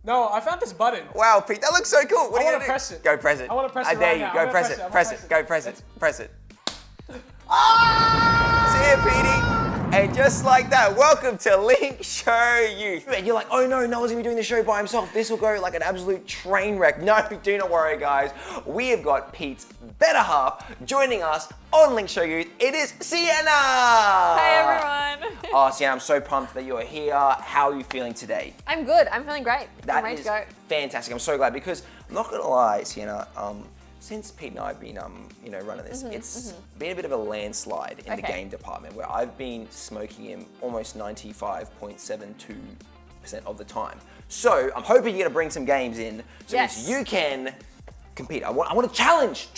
No, I found this button. Wow, Pete, that looks so cool. What I are you want gonna to do? press it. Go press it. I want to press it There right you now. go. I'm gonna Press it. Press it. Go press it. Press it. See ya, Petey. And just like that, welcome to Link Show Youth. And you're like, oh no, Noah's gonna be doing the show by himself. This will go like an absolute train wreck. No, do not worry, guys. We have got Pete's better half joining us on Link Show Youth. It is Sienna. Hi, everyone. Oh, Sienna, I'm so pumped that you're here. How are you feeling today? I'm good. I'm feeling great. I'm ready to go. Fantastic. I'm so glad because I'm not gonna lie, Sienna. Since Pete and I have been, running this, it's been a bit of a landslide in the game department where I've been smoking him almost 95.72% of the time. So I'm hoping you're gonna bring some games in so that you can compete. I want to challenge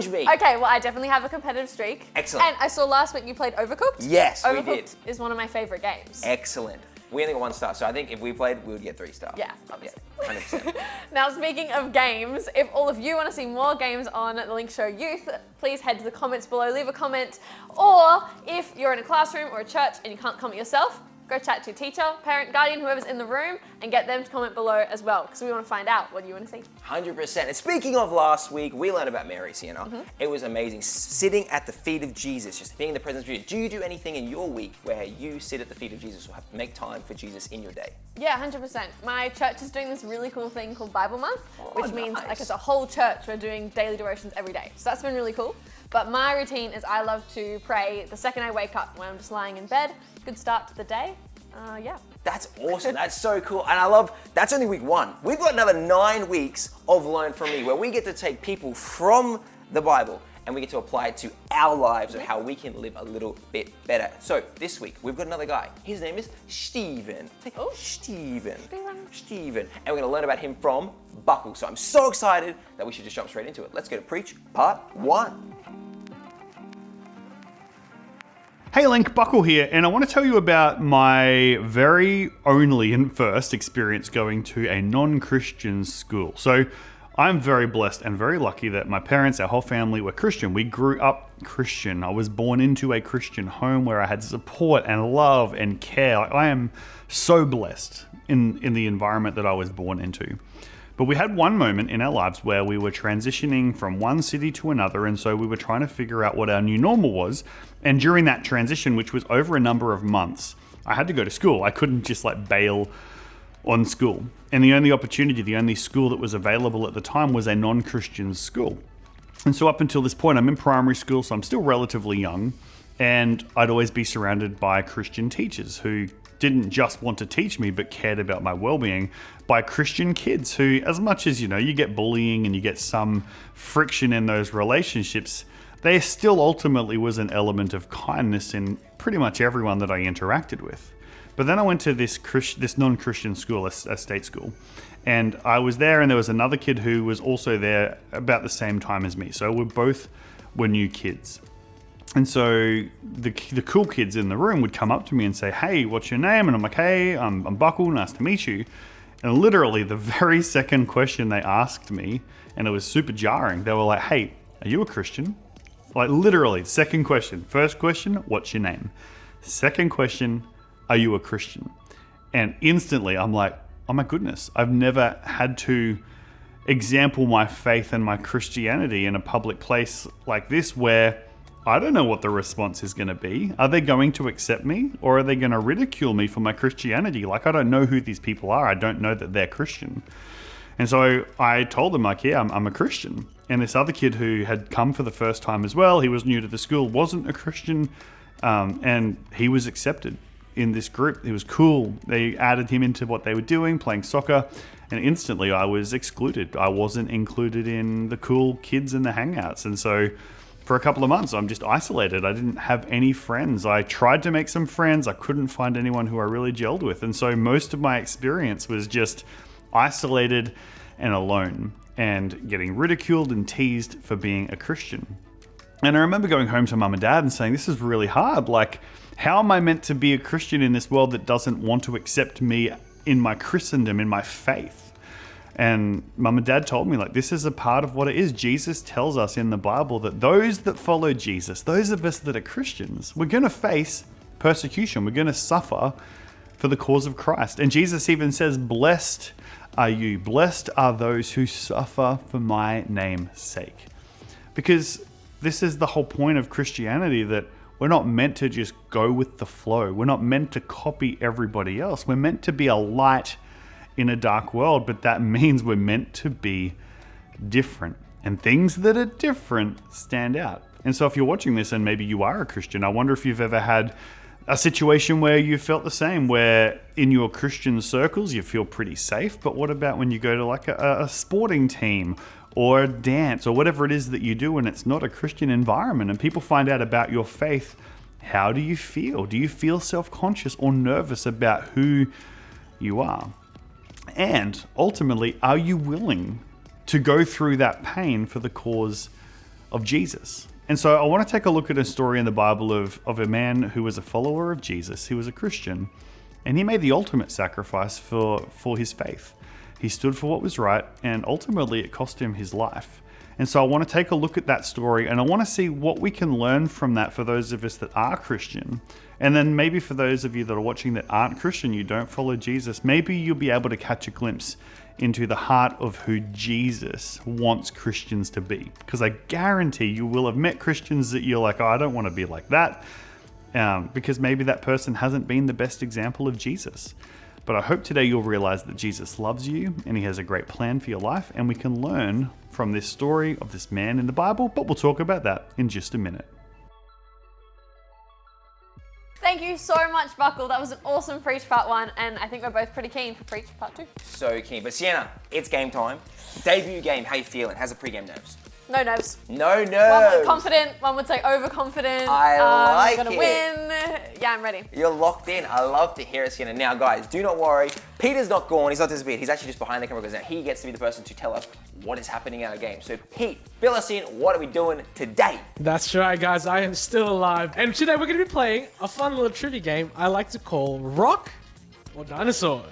me. Okay, well, I definitely have a competitive streak. Excellent. And I saw last week you played Overcooked. Yes, we did. Overcooked is one of my favorite games. Excellent. We only got 1 star, so I think if we played, we would get 3 stars. Yeah, obviously. 100%. Now, speaking of games, if all of you want to see more games on the Link Show Youth, please head to the comments below, leave a comment. Or if you're in a classroom or a church and you can't comment yourself, go chat to your teacher, parent, guardian, whoever's in the room, and get them to comment below as well, because we want to find out what you want to see. 100%. And speaking of last week, we learned about Mary, Sienna. It was amazing. Sitting at the feet of Jesus, just being in the presence of Jesus. Do you do anything in your week where you sit at the feet of Jesus or have to make time for Jesus in your day? Yeah, 100%. My church is doing this really cool thing called Bible Month, which means like it's a whole church. We're doing daily devotions every day. So that's been really cool. But my routine is I love to pray the second I wake up when I'm just lying in bed. Good start to the day. Yeah. That's awesome. That's so cool. And I love, that's only week 1. We've got another 9 weeks of Learn From Me where we get to take people from the Bible and we get to apply it to our lives of how we can live a little bit better. So this week, we've got another guy. His name is Stephen. Oh. Stephen. And we're gonna learn about him from Buckle. So I'm so excited that we should just jump straight into it. Let's go to Preach Part 1. Hey Link, Buckle here, and I want to tell you about my very only and first experience going to a non-Christian school. So I'm very blessed and very lucky that my parents, our whole family, were Christian. We grew up Christian. I was born into a Christian home where I had support and love and care. I am so blessed in the environment that I was born into. But we had one moment in our lives where we were transitioning from one city to another, and so we were trying to figure out what our new normal was. And during that transition, which was over a number of months, I had to go to school. I couldn't just bail on school. And the only school that was available at the time was a non-Christian school. And so up until this point, I'm in primary school, so I'm still relatively young, and I'd always be surrounded by Christian teachers who didn't just want to teach me, but cared about my well-being, by Christian kids who, as much as, you get bullying and you get some friction in those relationships, there still ultimately was an element of kindness in pretty much everyone that I interacted with. But then I went to this non-Christian school, a state school, and I was there and there was another kid who was also there about the same time as me. So we both were new kids. And so the cool kids in the room would come up to me and say, hey, what's your name? And I'm like, hey, I'm Buckle, nice to meet you. And literally the very second question they asked me, and it was super jarring, they were like, hey, are you a Christian? Like literally, second question. First question, what's your name? Second question, are you a Christian? And instantly I'm like, oh my goodness, I've never had to example my faith and my Christianity in a public place like this where I don't know what the response is going to be. Are they going to accept me or are they going to ridicule me for my Christianity? I don't know who these people are. I don't know that they're Christian. And so I told them yeah, I'm a Christian. And this other kid who had come for the first time as well, he was new to the school, wasn't a Christian, and he was accepted in this group. It was cool. They added him into what they were doing, playing soccer, and instantly I was excluded. I wasn't included in the cool kids and the hangouts. And so for a couple of months, I'm just isolated. I didn't have any friends. I tried to make some friends. I couldn't find anyone who I really gelled with. And so most of my experience was just isolated and alone and getting ridiculed and teased for being a Christian. And I remember going home to mum and dad and saying, this is really hard. How am I meant to be a Christian in this world that doesn't want to accept me in my Christendom, in my faith? And mum and dad told me, this is a part of what it is. Jesus tells us in the Bible that those that follow Jesus, those of us that are Christians, we're going to face persecution. We're going to suffer for the cause of Christ. And Jesus even says, blessed are you. Blessed are those who suffer for my name's sake. Because this is the whole point of Christianity, that we're not meant to just go with the flow. We're not meant to copy everybody else. We're meant to be a light in a dark world, but that means we're meant to be different. And things that are different stand out. And so if you're watching this and maybe you are a Christian, I wonder if you've ever had a situation where you felt the same, where in your Christian circles you feel pretty safe, but what about when you go to like a sporting team or a dance or whatever it is that you do and it's not a Christian environment and people find out about your faith? How do you feel? Do you feel self-conscious or nervous about who you are? And ultimately, are you willing to go through that pain for the cause of Jesus? And so I want to take a look at a story in the Bible of a man who was a follower of Jesus. He was a Christian, and he made the ultimate sacrifice for his faith. He stood for what was right, and ultimately it cost him his life. And so I want to take a look at that story, and I want to see what we can learn from that for those of us that are Christian. And then maybe for those of you that are watching that aren't Christian, you don't follow Jesus, maybe you'll be able to catch a glimpse into the heart of who Jesus wants Christians to be. Because I guarantee you will have met Christians that you're like, oh, I don't want to be like that. Because maybe that person hasn't been the best example of Jesus. But I hope today you'll realize that Jesus loves you and he has a great plan for your life. And we can learn from this story of this man in the Bible, but we'll talk about that in just a minute. Thank you so much, Buckle. That was an awesome Preach Part 1, and I think we're both pretty keen for Preach Part 2. So keen. But Sienna, it's game time. Debut game, how you feeling? How's the pre-game nerves? No nerves. No nerves. One would confident, one would say overconfident. I like gonna it. win. Yeah, I'm ready. You're locked in. I love to hear it, Sienna. Now, guys, do not worry. Peter's not gone. He's not disappeared. He's actually just behind the camera because now he gets to be the person to tell us what is happening in our game. So, Pete, fill us in. What are we doing today? That's right, guys. I am still alive. And today we're going to be playing a fun little trivia game I like to call Rock or Dinosaur.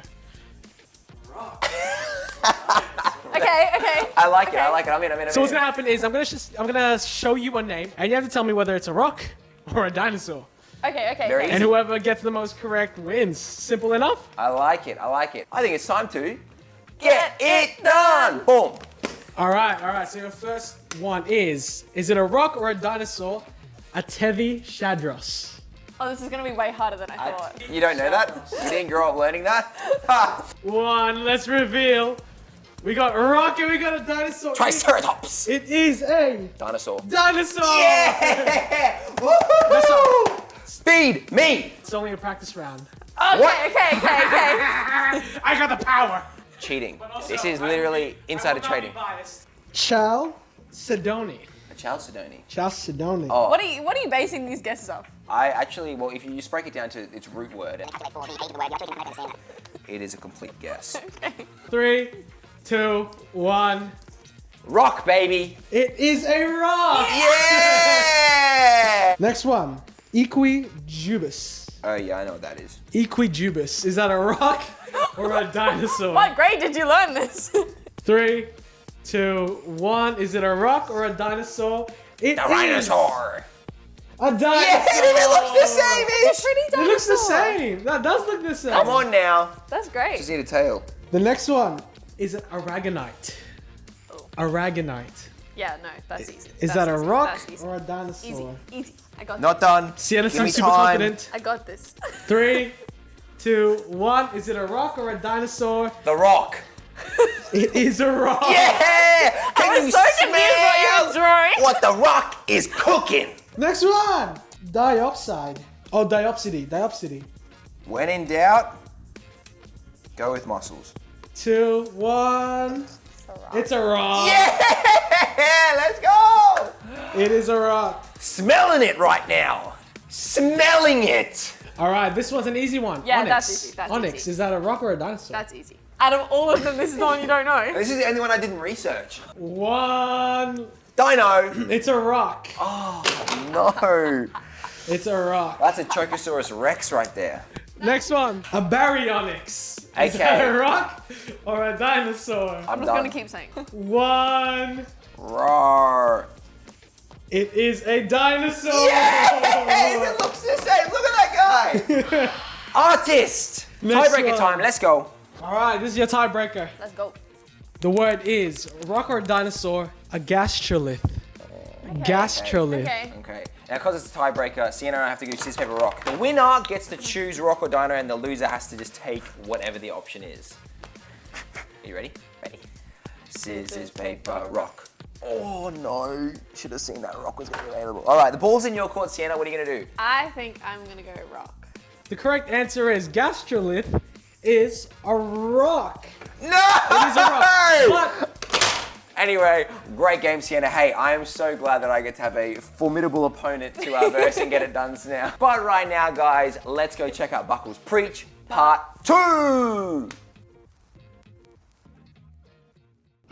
Okay. I like it. I'm in. So what's going to happen is I'm going to show you a name, and you have to tell me whether it's a rock or a dinosaur. Okay. Very And whoever gets the most correct wins. Simple enough. I like it. I think it's time to get it done. Boom. All right. So your first one is it a rock or a dinosaur? A Tevi Shadros. Oh, this is gonna be way harder than I thought. You don't know that? You didn't grow up learning that? Ha! One, let's reveal. We got a rock and we got a dinosaur. Triceratops. It is a Dinosaur. dinosaur. Yeah! That's all. Woohoo! Feed me! It's only a practice round. Okay. I got the power. Cheating. This is literally insider trading. Chal Sedoni. A Chalcedony. Chal Sedoni. Oh. What are you basing these guesses off? Well, if you just break it down to its root word, it is a complete guess. 3, 2, 1. Rock, baby! It is a rock. Yeah! Next one. Equijubus. Oh yeah, I know what that is. Equijubus. Is that a rock or a dinosaur? What grade did you learn this? 3, 2, 1. Is it a rock or a dinosaur? It is Dinosaur! a dinosaur. Yeah, it looks the same, It's a pretty It dinosaur. looks the same. That does look the same. Come on now. That's great. Just need a tail. The next one is an aragonite. Aragonite. Yeah, no, that's easy. Is That's that a easy. rock That's easy. or a dinosaur? Easy. I got Not done. Sienna Give me seems super time. confident. I got this. 3, 2, 1. Is it a rock or a dinosaur? The Rock. It is a rock. Yeah! Can I you was so confused what you were drawing. what The Rock is cooking? Next one. Diopside. Oh, diopsity. When in doubt, go with muscles. 2, 1. It's a rock. Yeah! Let's go! It is a rock. Smelling it right now. Smelling it. All right, this one's an easy one. Yeah, Onyx. that's easy, that's Onyx. easy. Is that a rock or a dinosaur? That's easy. Out of all of them, this is the one you don't know. This is the only one I didn't research. 1. Dino. It's a rock. No. It's a rock. That's a Chocosaurus Rex right there. Next one. A baryonyx. Is Okay. that a rock or a dinosaur? I'm just gonna keep saying. 1. Roar. It is a dinosaur. Yes, it looks the same. Look at that guy. Artist. Next Tiebreaker one. time. Let's go. All right, this is your tiebreaker. Let's go. The word is rock or dinosaur, a gastrolith. Gastrolith. Okay. Okay. Now, because it's a tiebreaker, Sienna and I have to go scissors, paper, rock. The winner gets to choose rock or dino, and the loser has to just take whatever the option is. Are you ready? Ready. Scissors, paper, rock. Oh no! Should have seen that rock was going to be available. All right, the ball's in your court, Sienna. What are you going to do? I think I'm gonna go rock. The correct answer is gastrolith is a rock. No! It is a rock. But Anyway, great game, Sienna. Hey, I am so glad that I get to have a formidable opponent to our verse and get it done now. But right now, guys, let's go check out Buckle's Preach Part 2.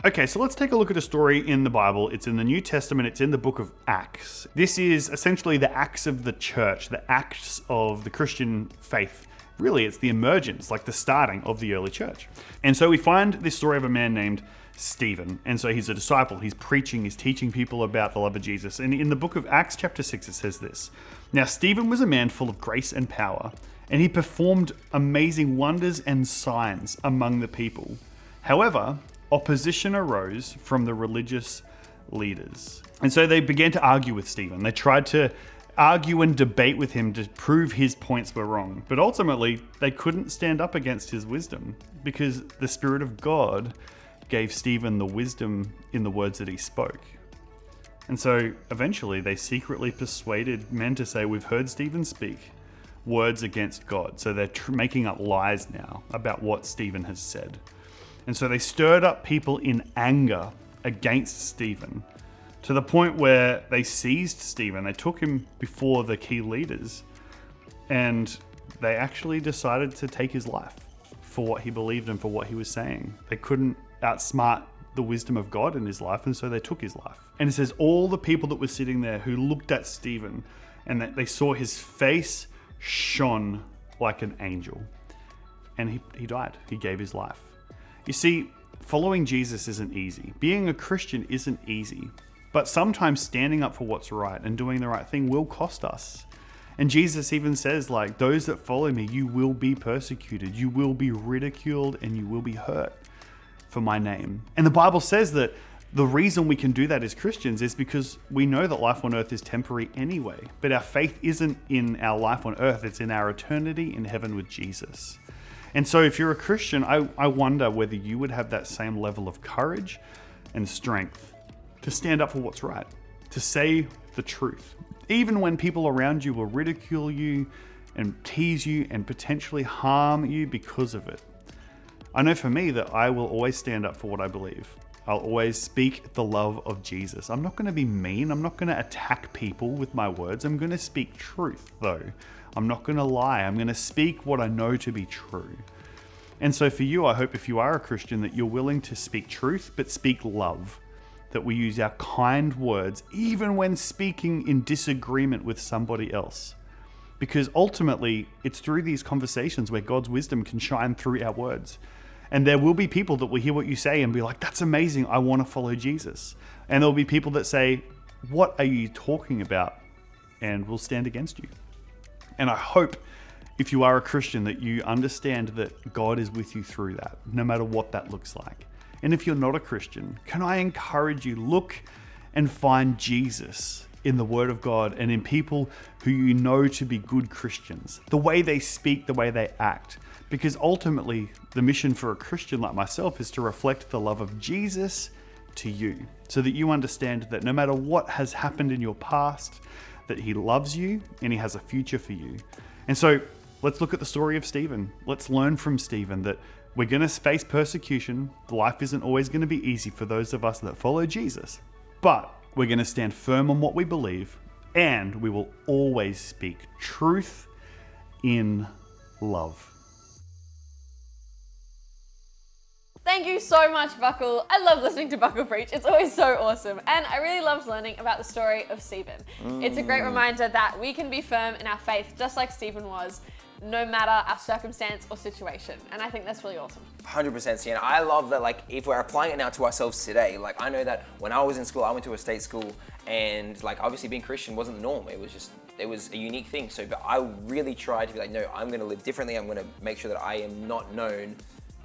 Okay, so let's take a look at a story in the Bible. It's in the New Testament. It's in the book of Acts. This is essentially the acts of the church, the acts of the Christian faith. Really, it's the emergence, like the starting of the early church. And so we find this story of a man named Stephen. And so he's a disciple. He's preaching, he's teaching people about the love of Jesus. And in the book of Acts chapter 6, it says this. Now, Stephen was a man full of grace and power, and he performed amazing wonders and signs among the people. However, opposition arose from the religious leaders. And so they began to argue with Stephen. They tried to argue and debate with him to prove his points were wrong. But ultimately, they couldn't stand up against his wisdom because the Spirit of God gave Stephen the wisdom in the words that he spoke. And so eventually they secretly persuaded men to say, we've heard Stephen speak words against God. So they're making up lies now about what Stephen has said. And so they stirred up people in anger against Stephen to the point where they seized Stephen. They took him before the key leaders and they actually decided to take his life for what he believed and for what he was saying. They couldn't outsmart the wisdom of God in his life, and so they took his life. And it says all the people that were sitting there who looked at Stephen and that they saw his face shone like an angel. And he died. He gave his life. You see, following Jesus isn't easy. Being a Christian isn't easy. But sometimes standing up for what's right and doing the right thing will cost us. And Jesus even says, like, those that follow me, you will be persecuted, you will be ridiculed, and you will be hurt for my name. And the Bible says that the reason we can do that as Christians is because we know that life on earth is temporary anyway. But our faith isn't in our life on earth, it's in our eternity in heaven with Jesus. And so if you're a Christian, I wonder whether you would have that same level of courage and strength to stand up for what's right, to say the truth, even when people around you will ridicule you and tease you and potentially harm you because of it. I know for me that I will always stand up for what I believe. I'll always speak the love of Jesus. I'm not going to be mean. I'm not going to attack people with my words. I'm going to speak truth, though. I'm not going to lie. I'm going to speak what I know to be true. And so for you, I hope if you are a Christian that you're willing to speak truth, but speak love. That we use our kind words, even when speaking in disagreement with somebody else. Because ultimately, it's through these conversations where God's wisdom can shine through our words. And there will be people that will hear what you say and be like, that's amazing, I want to follow Jesus. And there'll be people that say, what are you talking about? And will stand against you. And I hope if you are a Christian that you understand that God is with you through that, no matter what that looks like. And if you're not a Christian, can I encourage you, look and find Jesus in the Word of God and in people who you know to be good Christians, the way they speak, the way they act. Because ultimately, the mission for a Christian like myself is to reflect the love of Jesus to you, so that you understand that no matter what has happened in your past, that He loves you and He has a future for you. And so let's look at the story of Stephen. Let's learn from Stephen that we're going to face persecution. Life isn't always going to be easy for those of us that follow Jesus. But we're going to stand firm on what we believe, and we will always speak truth in love. Thank you so much, Buckle. I love listening to Buckle preach. It's always so awesome. And I really loved learning about the story of Stephen. It's a great reminder that we can be firm in our faith, just like Stephen was, no matter our circumstance or situation. And I think that's really awesome. 100%, Sienna. I love that, like, if we're applying it now to ourselves today, like, I know that when I was in school, I went to a state school, and, like, obviously being Christian wasn't the norm. It was a unique thing. So, but I really tried to be like, no, I'm going to live differently. I'm going to make sure that I am not known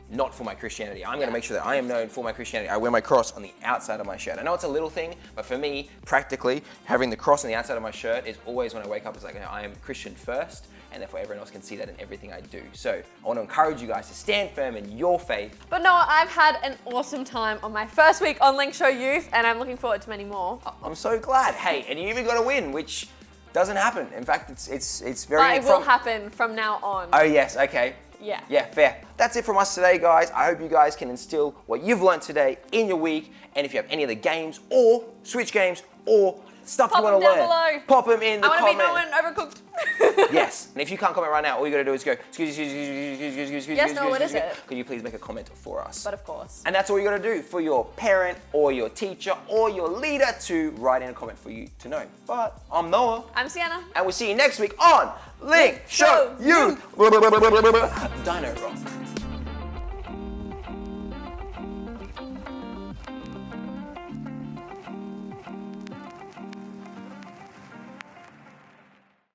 not for my Christianity. I'm going to make sure that I am known for my Christianity. I wear my cross on the outside of my shirt. I know it's a little thing, but for me, practically, having the cross on the outside of my shirt is always when I wake up, it's like, I am Christian first, and therefore everyone else can see that in everything I do. So I want to encourage you guys to stand firm in your faith. But Noah, I've had an awesome time on my first week on Link Show Youth, and I'm looking forward to many more. I'm so glad. Hey, and you even got a win, which doesn't happen. In fact, it's very... But it will happen from now on. Oh yes, okay. Yeah. Yeah, fair. That's it from us today, guys. I hope you guys can instill what you've learned today in your week. And if you have any other games or Switch games or stuff you want to learn, pop them in the comments. I want to beat Noah in Overcooked. Yes. And if you can't comment right now, all you got to do is go, excuse me, Yes, no, what is it? Could you please make a comment for us? But of course. And that's all you got to do for your parent or your teacher or your leader to write in a comment for you to know. But I'm Noah. I'm Sienna. And we'll see you next week on Link Show Youth. Dino Rock.